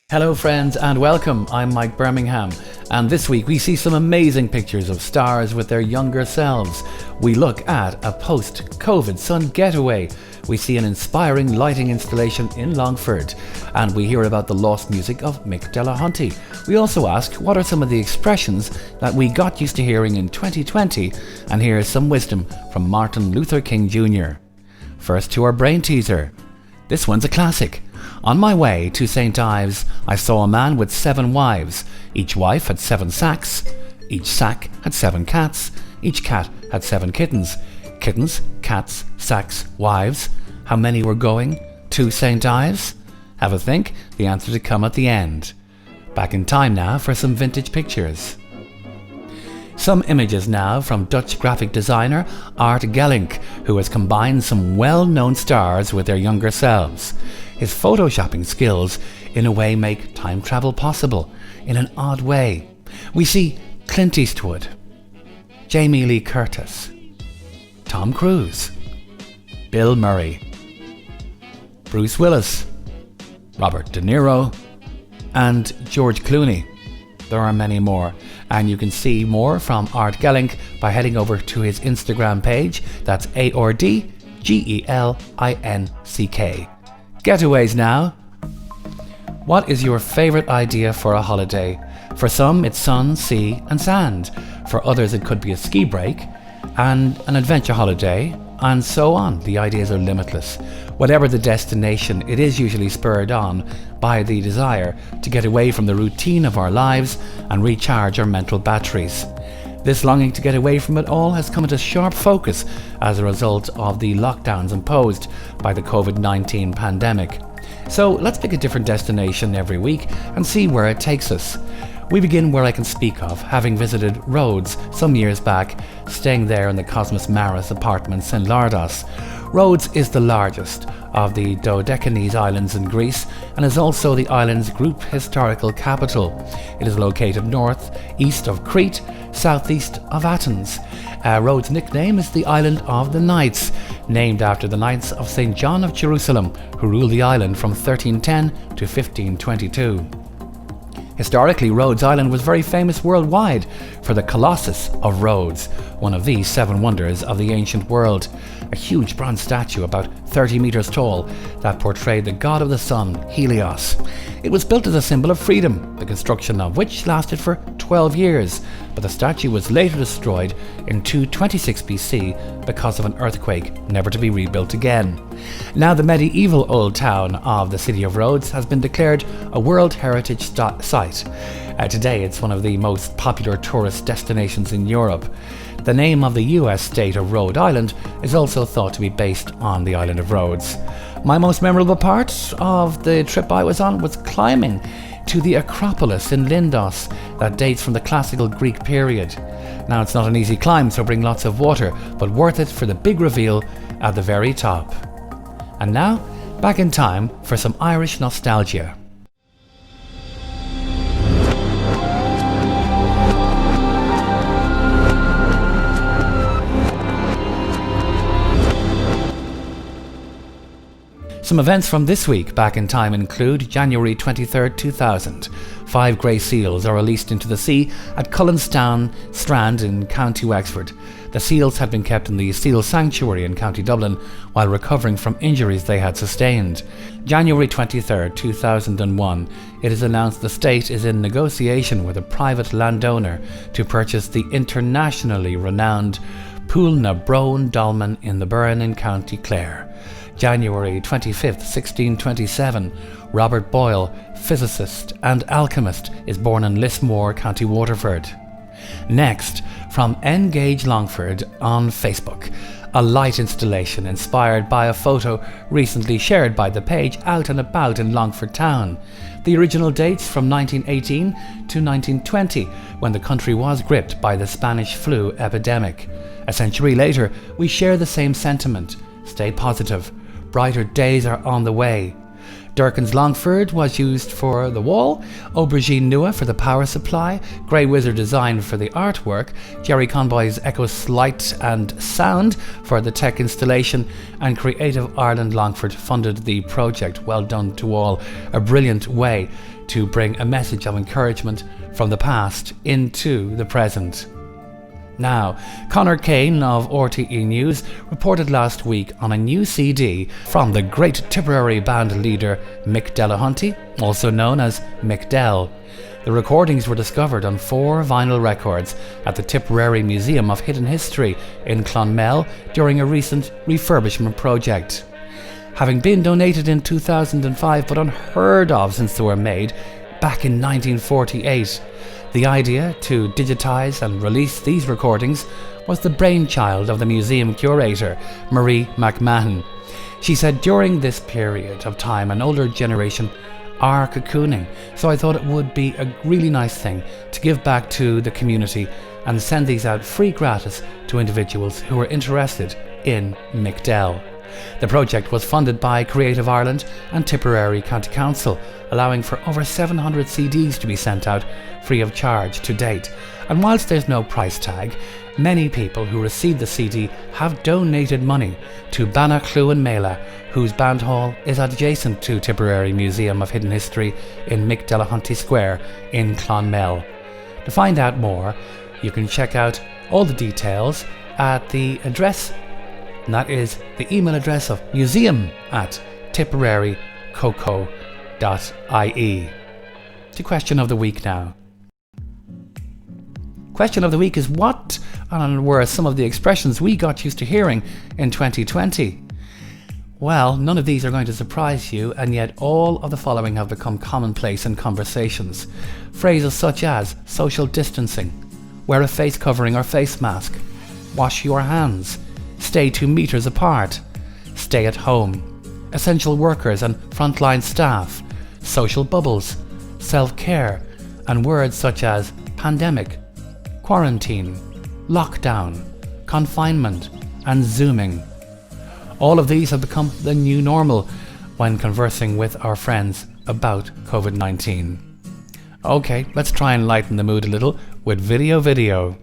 Hello friends and welcome, I'm Mike Birmingham, and this week we see some amazing pictures of stars with their younger selves. We look at a post-COVID sun getaway, we see an inspiring lighting installation in Longford, and we hear about the lost music of Mick Delahunty. We also ask what are some of the expressions that we got used to hearing in 2020, and hear some wisdom from Martin Luther King Jr. First to our brain teaser. This one's a classic. On my way to St. Ives, I saw a man with 7 wives. Each wife had 7 sacks. Each sack had 7 cats. Each cat had 7 kittens. Kittens, cats, sacks, wives. How many were going to St. Ives? Have a think, the answer to come at the end. Back in time now for some vintage pictures. Some images now from Dutch graphic designer Art Gelink, who has combined some well-known stars with their younger selves. His photoshopping skills in a way make time travel possible, in an odd way. We see Clint Eastwood, Jamie Lee Curtis, Tom Cruise, Bill Murray, Bruce Willis, Robert De Niro, and George Clooney. There are many more, and you can see more from Art Gelink by heading over to his Instagram page. That's ARDGELINCK. Getaways now. What is your favourite idea for a holiday? For some it's sun, sea and sand. For others it could be a ski break and an adventure holiday, and so on. The ideas are limitless. Whatever the destination, it is usually spurred on by the desire to get away from the routine of our lives and recharge our mental batteries. This longing to get away from it all has come into sharp focus as a result of the lockdowns imposed by the COVID-19 pandemic. So let's pick a different destination every week and see where it takes us. We begin where I can speak of, having visited Rhodes some years back, staying there in the Cosmos Maris apartments in Lardos. Rhodes is the largest of the Dodecanese islands in Greece and is also the island's group historical capital. It is located north-east of Crete, southeast of Athens. Rhodes' nickname is the Island of the Knights, named after the Knights of St. John of Jerusalem, who ruled the island from 1310 to 1522. Historically, Rhodes Island was very famous worldwide for the Colossus of Rhodes, one of the 7 wonders of the ancient world. A huge bronze statue about 30 meters tall that portrayed the god of the sun, Helios. It was built as a symbol of freedom, the construction of which lasted for 12 years, but the statue was later destroyed in 226 BC because of an earthquake, never to be rebuilt again. Now the medieval old town of the city of Rhodes has been declared a World Heritage Site. Today it's one of the most popular tourist destinations in Europe. The name of the US state of Rhode Island is also thought to be based on the island of Rhodes. My most memorable part of the trip I was on was climbing to the Acropolis in Lindos that dates from the classical Greek period. Now it's not an easy climb, so bring lots of water, but worth it for the big reveal at the very top. And now, back in time for some Irish nostalgia. Some events from this week back in time include January 23, 2000. 5 grey seals are released into the sea at Cullenstown Strand in County Wexford. The seals had been kept in the Seal Sanctuary in County Dublin while recovering from injuries they had sustained. January 23, 2001, it is announced the state is in negotiation with a private landowner to purchase the internationally renowned Pool na Brone Dolmen in the Burren in County Clare. January 25, 1627, Robert Boyle, physicist and alchemist, is born in Lismore, County Waterford. Next, from Engage Longford on Facebook, a light installation inspired by a photo recently shared by the page Out and About in Longford Town. The original dates from 1918 to 1920, when the country was gripped by the Spanish flu epidemic. A century later, we share the same sentiment. Stay positive. Brighter days are on the way. Durkin's Longford was used for the wall, Aubergine Nua for the power supply, Grey Wizard Design for the artwork, Jerry Conboy's Echoes Light and Sound for the tech installation, and Creative Ireland Longford funded the project. Well done to all. A brilliant way to bring a message of encouragement from the past into the present. Now, Conor Kane of RTE News reported last week on a new CD from the great Tipperary band leader Mick Delahunty, also known as Mick Del. The recordings were discovered on 4 vinyl records at the Tipperary Museum of Hidden History in Clonmel during a recent refurbishment project. Having been donated in 2005 but unheard of since they were made back in 1948, the idea to digitise and release these recordings was the brainchild of the museum curator, Marie McMahon. She said during this period of time an older generation are cocooning, so I thought it would be a really nice thing to give back to the community and send these out free gratis to individuals who are interested in Mick Del. The project was funded by Creative Ireland and Tipperary County Council, allowing for over 700 CDs to be sent out free of charge to date. And whilst there's no price tag, many people who received the CD have donated money to Banna Clúin Mela, whose band hall is adjacent to Tipperary Museum of Hidden History in Mick Delahunty Square in Clonmel. To find out more, you can check out all the details at the address, and that is the email address of museum@tipperarycoco.ie. To question of the week now. Question of the week is what were some of the expressions we got used to hearing in 2020? Well, none of these are going to surprise you, and yet all of the following have become commonplace in conversations. Phrases such as social distancing, wear a face covering or face mask, wash your hands, stay 2 meters apart, stay at home, essential workers and frontline staff, social bubbles, self-care, and words such as pandemic, quarantine, lockdown, confinement, and zooming. All of these have become the new normal when conversing with our friends about COVID-19. Okay, let's try and lighten the mood a little with video.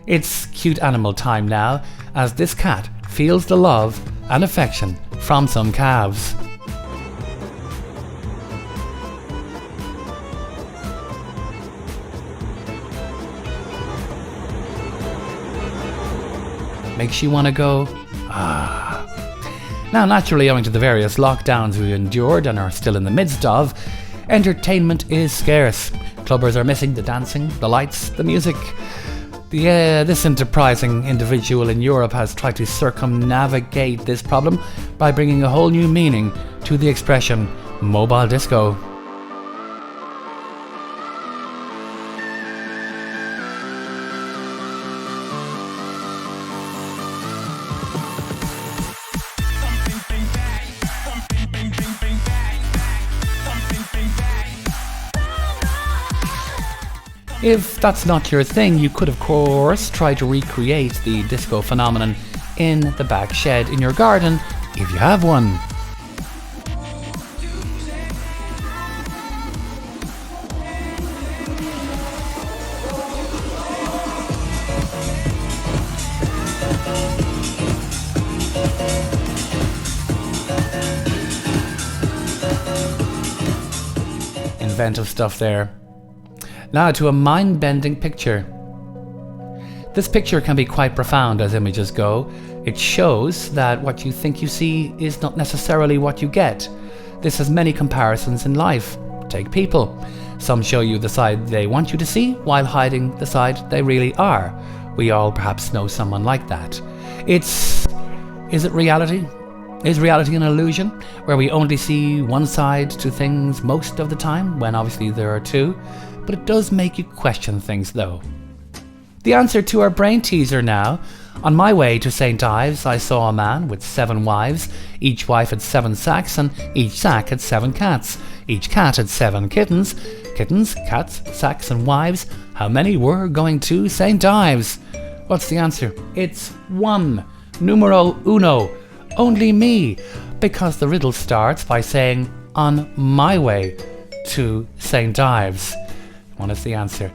It's cute animal time now, as this cat feels the love and affection from some calves. Makes you want to go, ah. Now, naturally, owing to the various lockdowns we endured and are still in the midst of, entertainment is scarce. Clubbers are missing the dancing, the lights, the music. This enterprising individual in Europe has tried to circumnavigate this problem by bringing a whole new meaning to the expression mobile disco. If that's not your thing, you could of course try to recreate the disco phenomenon in the back shed in your garden, if you have one. Inventive stuff there. Now to a mind-bending picture. This picture can be quite profound as images go. It shows that what you think you see is not necessarily what you get. This has many comparisons in life. Take people. Some show you the side they want you to see while hiding the side they really are. We all perhaps know someone like that. Is it reality? Is reality an illusion where we only see one side to things most of the time, when obviously there are two? But it does make you question things though. The answer to our brain teaser now. On my way to St. Ives, I saw a man with 7 wives. Each wife had 7 sacks, and each sack had 7 cats. Each cat had 7 kittens. Kittens, cats, sacks, and wives. How many were going to St. Ives? What's the answer? It's 1. Numero uno. Only me. Because the riddle starts by saying, on my way to St. Ives. What is the answer?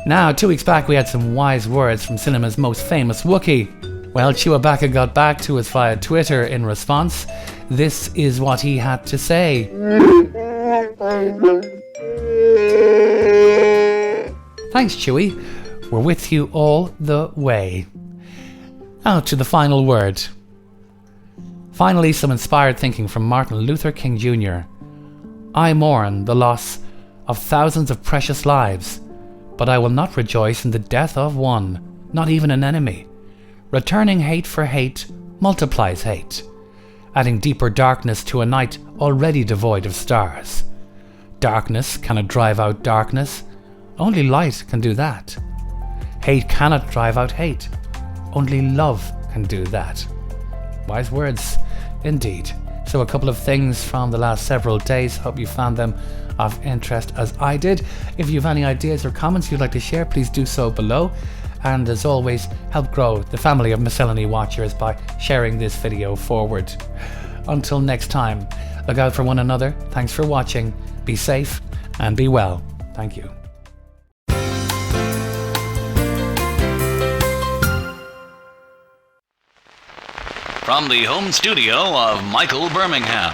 Now, 2 weeks back we had some wise words from cinema's most famous Wookiee. Well, Chewbacca got back to us via Twitter in response. This is what he had to say. Thanks, Chewie. We're with you all the way. Now to the final word. Finally, some inspired thinking from Martin Luther King Jr. I mourn the loss of thousands of precious lives, but I will not rejoice in the death of one, not even an enemy. Returning hate for hate multiplies hate, adding deeper darkness to a night already devoid of stars. Darkness cannot drive out darkness. Only light can do that. Hate cannot drive out hate. Only love can do that. Wise words, indeed. So a couple of things from the last several days. Hope you found them of interest as I did. If you have any ideas or comments you'd like to share, please do so below. And as always, help grow the family of Miscellany watchers by sharing this video forward. Until next time, look out for one another. Thanks for watching. Be safe and be well. Thank you. From the home studio of Michael Birmingham.